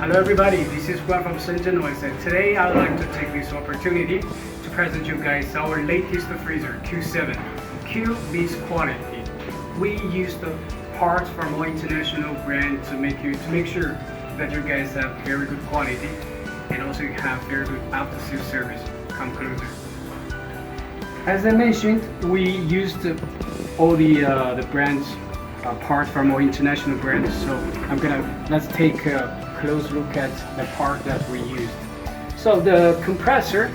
Hello everybody, this is Juan from Shenzhen, Novecel. Today I would like to take this opportunity to present you guys our latest freezer, Q7. Q means quality. We use the parts from our international brand to make sure that you guys have very good quality and also you have very good after-sales service. Come closer. As I mentioned, we used all the brands parts from our international brands. So let's take a close look at the part that we used. So the compressor,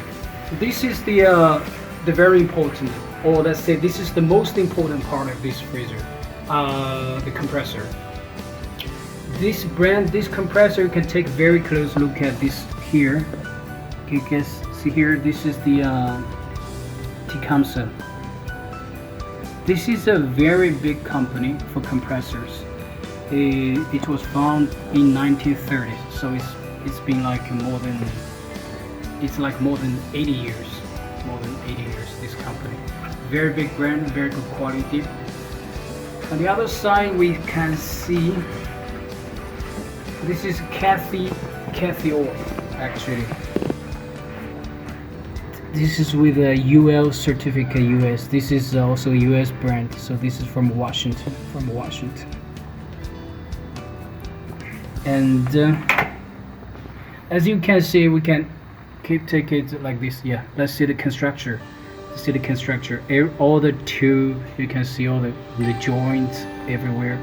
this is the very important, or let's say this is the most important part of this freezer. The compressor. This compressor, you can take a very close look at this here. You can see here, this is the Tecumseh. This is a very big company for compressors. It was founded in 1930, so it's been like more than 80 years. More than 80 years. This company, very big brand, very good quality. On the other side, we can see this is Cathy oil actually. This is with a UL certificate US. This is also a US brand, so this is from Washington. And as you can see, we can take it like this. Yeah, let's see the construction. All the tube, you can see all the joints everywhere.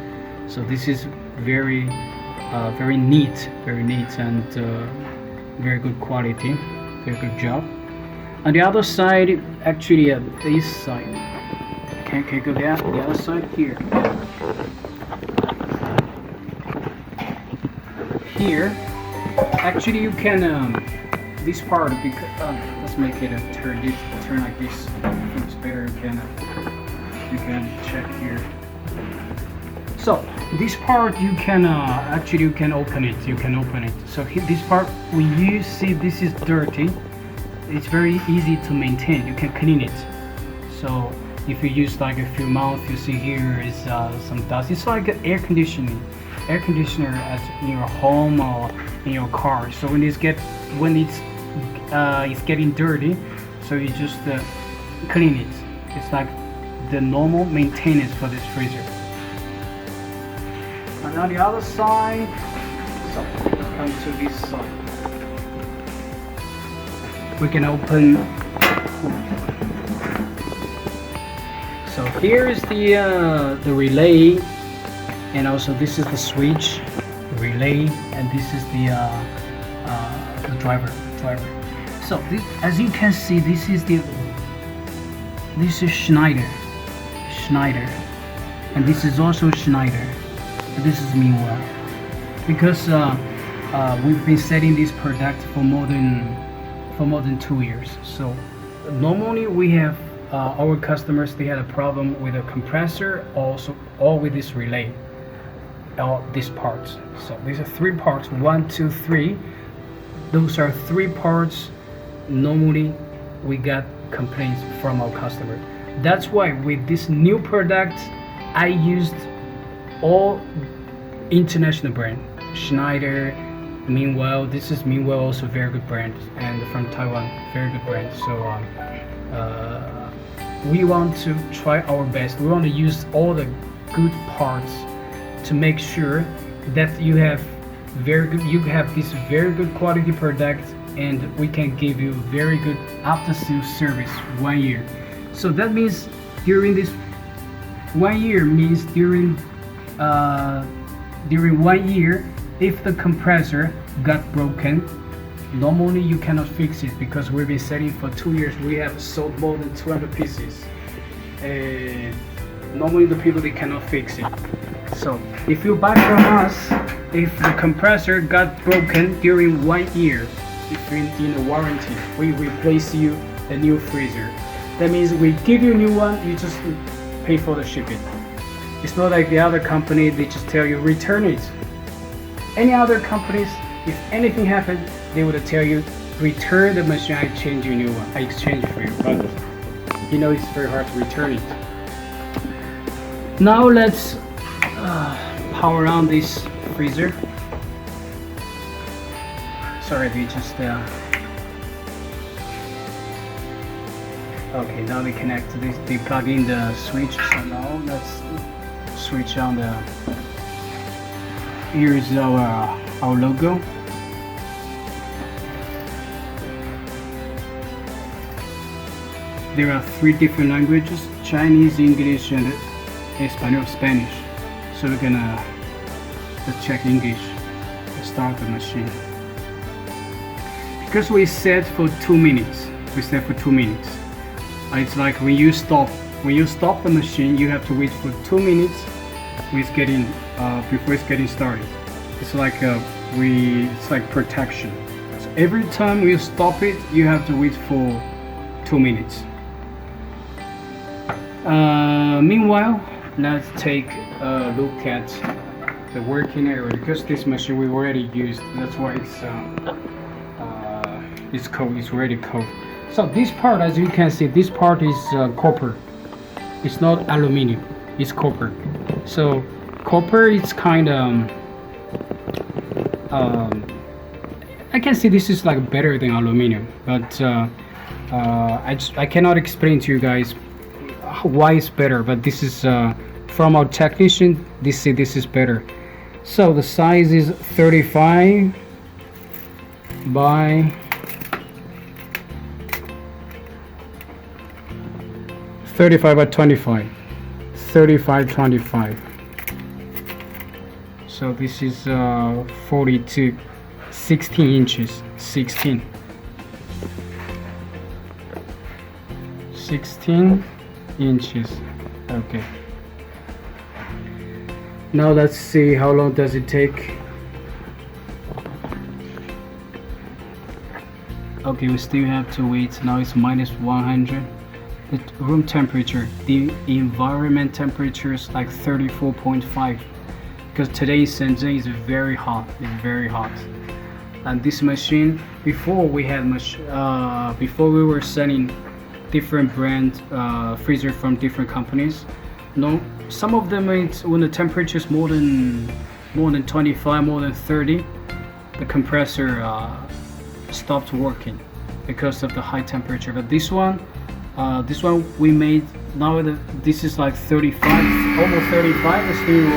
So this is very neat and very good quality, very good job. On the other side, actually this side, can go there, the other side here. Here, actually you can, this part, because, let's make it turn like this. It's better, you can check here. So this part you can open it. So this part we use, see this is dirty. It's very easy to maintain. You can clean it. So if you use like a few months, you see here is some dust. It's like an air conditioner in your home or in your car. So when it's getting dirty, so you just clean it. It's like the normal maintenance for this freezer. And on the other side, so let's come to this side. We can open. So here is the relay, and also this is the switch, the relay, and this is the driver. So this, as you can see, this is Schneider, and this is also Schneider. This is Meanwhile, because we've been selling this product for more than 2 years. So normally we have our customers, they had a problem with a compressor, also or with this relay, or these parts. So these are 3 parts, 1, 2, 3. Those are 3 parts. Normally we got complaints from our customer. That's why with this new product I used all international brand, Schneider, Meanwhile. This is Meanwhile, also very good brand, and from Taiwan, very good brand. So we want to try our best. We want to use all the good parts to make sure that you have this very good quality product, and we can give you very good after-sales service 1 year. So that means during this 1 year means during 1 year, if the compressor got broken, normally you cannot fix it, because we've been selling for 2 years. We have sold more than 200 pieces. Normally the people, they cannot fix it. So if you buy from us, if the compressor got broken during 1 year, if in a warranty, we replace you a new freezer. That means we give you a new one, you just pay for the shipping. It's not like the other company, they just tell you return it. Any other companies, if anything happens, they would tell you return the machine, I change you a new one, I exchange for you. But you know, it's very hard to return it. Now let's power on this freezer. Sorry, they just okay, now they connect this, they plug in the switch. So now let's switch on the, here's our logo. There are 3 different languages: Chinese, English, and Spanish. So we're gonna let's check English. Let's start the machine. Because we set for 2 minutes. We set for 2 minutes. It's like when you stop the machine, you have to wait for 2 minutes with before it's getting started. It's like it's like protection. So every time you stop it, you have to wait for 2 minutes. Meanwhile, let's take a look at the working area, because this machine we already used. That's why it's cold. It's already cold. So this part, as you can see, this part is copper. It's not aluminum. It's copper. So copper is kind of I can see this is like better than aluminum, but I cannot explain to you guys why it's better. But this is from our technician. This is better. So the size is 35 by 35 by 25. 35-25. So this is 42, 16 inches. 16 inches. Okay. Now let's see how long does it take. Okay, we still have to wait. Now it's -100. The room temperature, the environment temperature is like 34.5, because today in Shenzhen is very hot. It's very hot. And this machine, before we were selling different brand freezer from different companies. No, some of them, when the temperature is more than 25, more than 30, the compressor stopped working because of the high temperature. But this one we made now. This is like 35, almost 35. It's still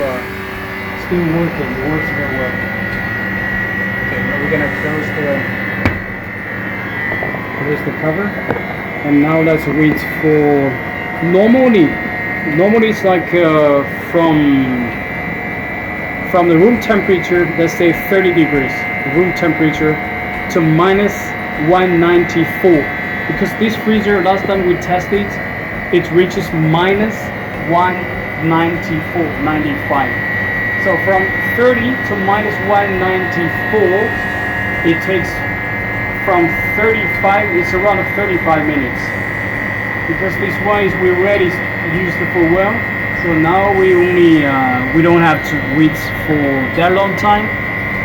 working. It works very well. Okay, now we're gonna close the cover, and now let's wait for. Normally it's like from the room temperature, let's say 30 degrees room temperature, to -194. Because this freezer, last time we tested, it reaches -194.95. So from 30 to -194, it takes from 35. It's around 35 minutes. Because this one is we already used it for well, so now we don't have to wait for that long time.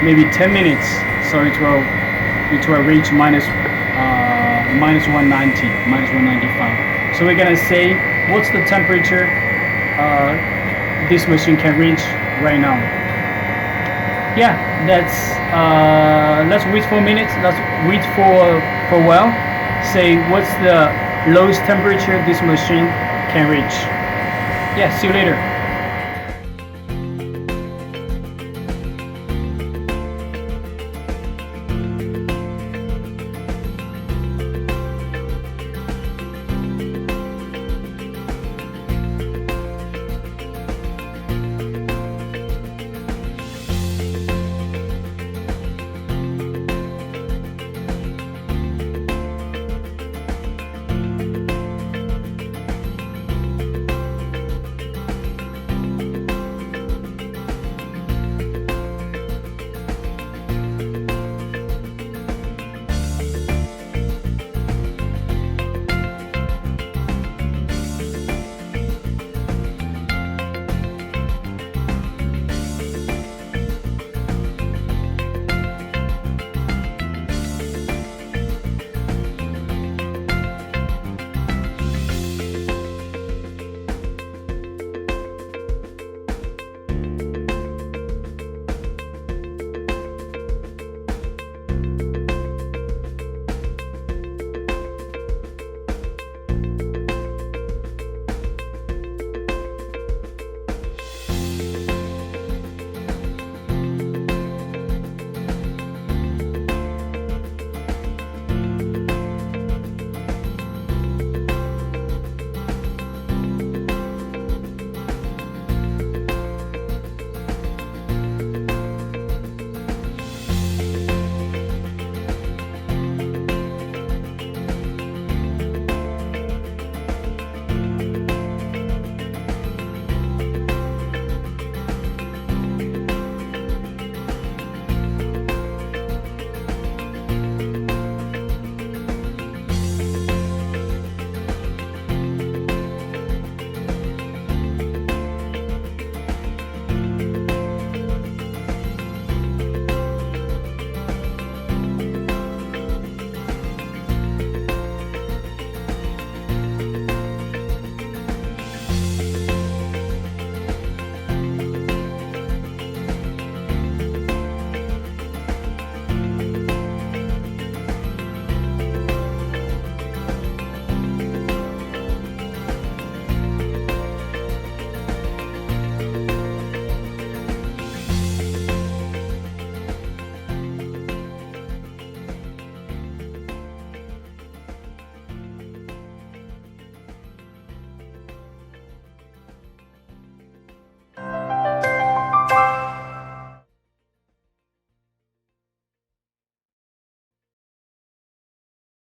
Maybe 10 minutes. So it will reach -190, -195. So we're gonna say what's the temperature this machine can reach right now. Yeah, let's wait for a minute. Let's wait for a while. Say what's the lowest temperature this machine can reach. Yeah, see you later.